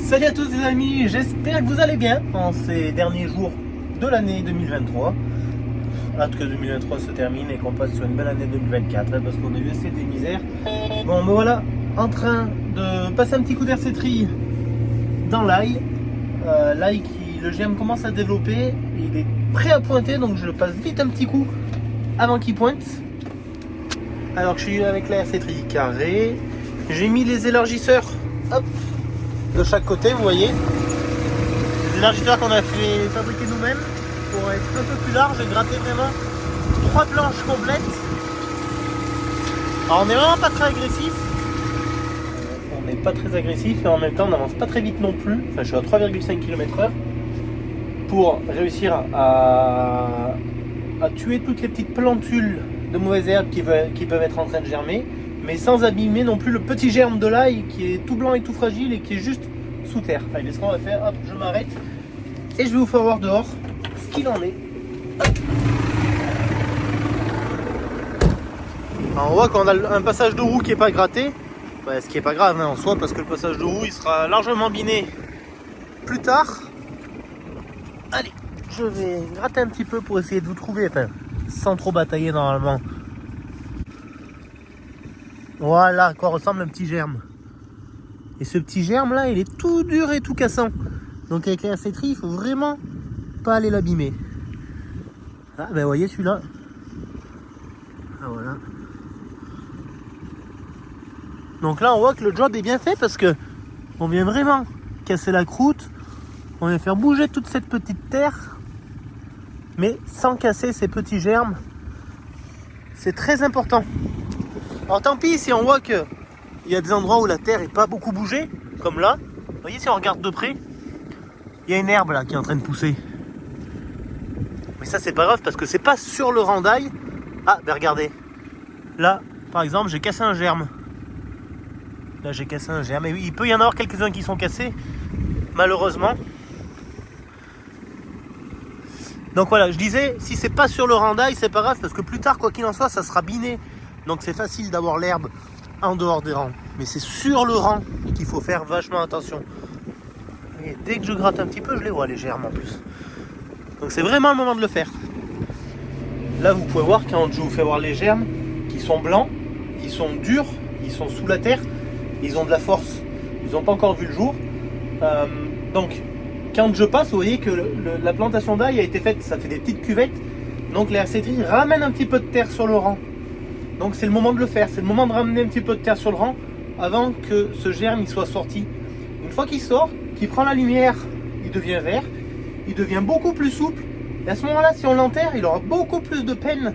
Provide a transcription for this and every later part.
Salut à tous les amis, j'espère que vous allez bien en ces derniers jours de l'année 2023. Hâte que 2023 se termine et qu'on passe sur une belle année 2024 parce qu'on a eu assez des misères. Bon, me voilà en train de passer un petit coup d'RC-Tri dans l'ail. L'ail qui, le GM commence à développer, il est prêt à pointer donc je le passe vite un petit coup avant qu'il pointe. Alors que je suis avec la RC-Tri carré, j'ai mis les élargisseurs, hop, de chaque côté, vous voyez. Les élargisseurs qu'on a fait fabriquer nous-mêmes pour être un peu plus large et gratter vraiment 3 planches complètes. Alors on n'est vraiment pas très agressif. On n'est pas très agressif et en même temps on n'avance pas très vite non plus. Enfin je suis à 3,5 km/h pour réussir à tuer toutes les petites plantules de mauvaises herbes qui peuvent être en train de germer, mais sans abîmer non plus le petit germe de l'ail qui est tout blanc et tout fragile et qui est juste sous terre. Allez, ce qu'on va faire, hop, je m'arrête et je vais vous faire voir dehors ce qu'il en est. Alors, on voit qu'on a un passage de roue qui n'est pas gratté, ce qui n'est pas grave en soi parce que le passage de roue il sera largement biné plus tard. Allez, je vais gratter un petit peu pour essayer de vous trouver, sans trop batailler normalement. Voilà à quoi ressemble un petit germe. Et ce petit germe là, il est tout dur et tout cassant. Donc avec la RC-Tri, il faut vraiment pas aller l'abîmer. Ah ben voyez celui-là. Ah voilà. Donc là on voit que le job est bien fait parce que on vient vraiment casser la croûte. On vient faire bouger toute cette petite terre. Mais sans casser ces petits germes. C'est très important. Alors tant pis si on voit que il y a des endroits où la terre n'est pas beaucoup bougée, comme là. Vous voyez si on regarde de près, il y a une herbe là qui est en train de pousser. Mais ça c'est pas grave parce que c'est pas sur le rang d'ail. Ah ben regardez. Là par exemple j'ai cassé un germe. Là j'ai cassé un germe. Et oui, il peut y en avoir quelques-uns qui sont cassés, malheureusement. Donc voilà, je disais, si c'est pas sur le rang d'ail, c'est pas grave parce que plus tard, quoi qu'il en soit, ça sera biné. Donc c'est facile d'avoir l'herbe en dehors des rangs. Mais c'est sur le rang qu'il faut faire vachement attention. Et dès que je gratte un petit peu, je les vois les germes en plus. Donc c'est vraiment le moment de le faire. Là vous pouvez voir quand je vous fais voir les germes qui sont blancs, ils sont durs, ils sont sous la terre, ils ont de la force. Ils n'ont pas encore vu le jour. Donc quand je passe, vous voyez que la plantation d'ail a été faite, ça fait des petites cuvettes. Donc les RC-Tri ramènent un petit peu de terre sur le rang. Donc c'est le moment de le faire, c'est le moment de ramener un petit peu de terre sur le rang avant que ce germe il soit sorti. Une fois qu'il sort, qu'il prend la lumière, il devient vert, il devient beaucoup plus souple. Et à ce moment-là, si on l'enterre, il aura beaucoup plus de peine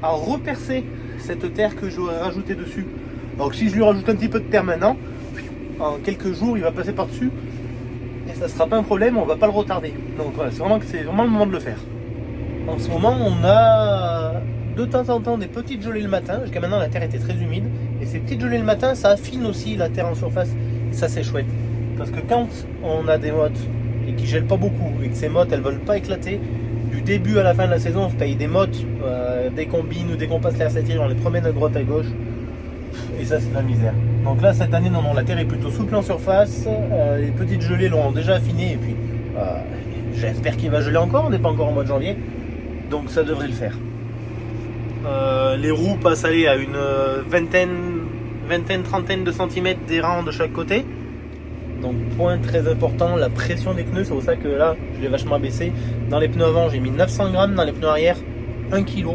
à repercer cette terre que j'aurais rajoutée dessus. Donc si je lui rajoute un petit peu de terre maintenant, en quelques jours il va passer par-dessus. Et ça ne sera pas un problème, on ne va pas le retarder. Donc voilà, c'est vraiment le moment de le faire. En ce moment, on a de temps en temps des petites gelées le matin. Jusqu'à maintenant, la terre était très humide. Et ces petites gelées le matin, ça affine aussi la terre en surface. Et ça, c'est chouette. Parce que quand on a des mottes et qui gèlent pas beaucoup, et que ces mottes, elles ne veulent pas éclater, du début à la fin de la saison, on se paye des mottes. Dès qu'on bine ou dès qu'on passe l'air RC-Tri, on les promène à droite à gauche. Et ça, c'est de la misère. Donc là, cette année, non, la terre est plutôt souple en surface. Les petites gelées l'ont déjà affiné. Et puis, j'espère qu'il va geler encore. On n'est pas encore en mois de janvier. Donc, ça devrait le faire. Les roues passent à une vingtaine, trentaine de centimètres des rangs de chaque côté. Donc, point très important, la pression des pneus. C'est pour ça que là, je l'ai vachement baissé. Dans les pneus avant, j'ai mis 900 grammes. Dans les pneus arrière, 1 kg.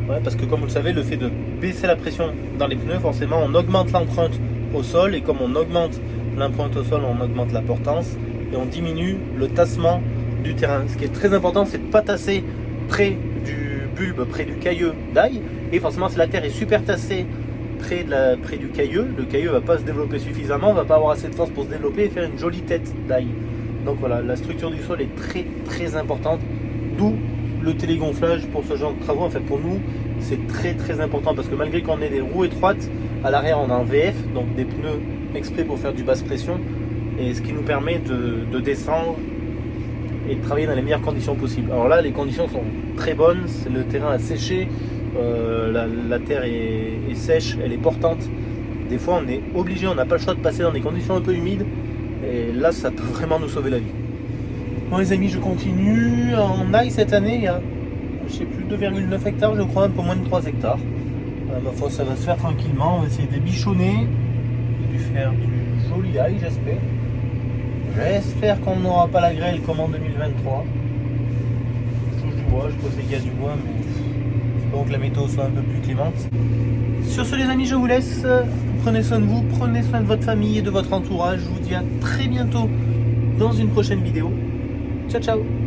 Ouais, parce que comme vous le savez, le fait de baisser la pression dans les pneus, forcément on augmente l'empreinte au sol, et comme on augmente l'empreinte au sol, on augmente la portance et on diminue le tassement du terrain. Ce qui est très important, c'est de ne pas tasser près du bulbe, près du cailleux d'ail, et forcément si la terre est super tassée près du cailleux, le cailleux ne va pas se développer suffisamment, ne va pas avoir assez de force pour se développer et faire une jolie tête d'ail. Donc voilà, la structure du sol est très très importante, d'où le télégonflage pour ce genre de travaux. En fait, pour nous, c'est très très important parce que malgré qu'on ait des roues étroites, à l'arrière on a un VF, donc des pneus exprès pour faire du basse pression, et ce qui nous permet de descendre et de travailler dans les meilleures conditions possibles. Alors là, les conditions sont très bonnes, le terrain a séché, la terre est sèche, elle est portante. Des fois, on est obligé, on n'a pas le choix de passer dans des conditions un peu humides Et là, ça peut vraiment nous sauver la vie. Bon les amis, je continue. En ail cette année, il y a, je sais plus, 2,9 hectares, je crois, un peu moins de 3 hectares. Ma foi, ça va se faire tranquillement. On va essayer de bichonner et de faire du joli ail, j'espère. J'espère qu'on n'aura pas la grêle comme en 2023. Je touche du bois, je pose les gaz du bois, mais espérons que la météo soit un peu plus clémente. Sur ce les amis, je vous laisse. Prenez soin de vous, prenez soin de votre famille et de votre entourage. Je vous dis à très bientôt dans une prochaine vidéo. Ciao ciao.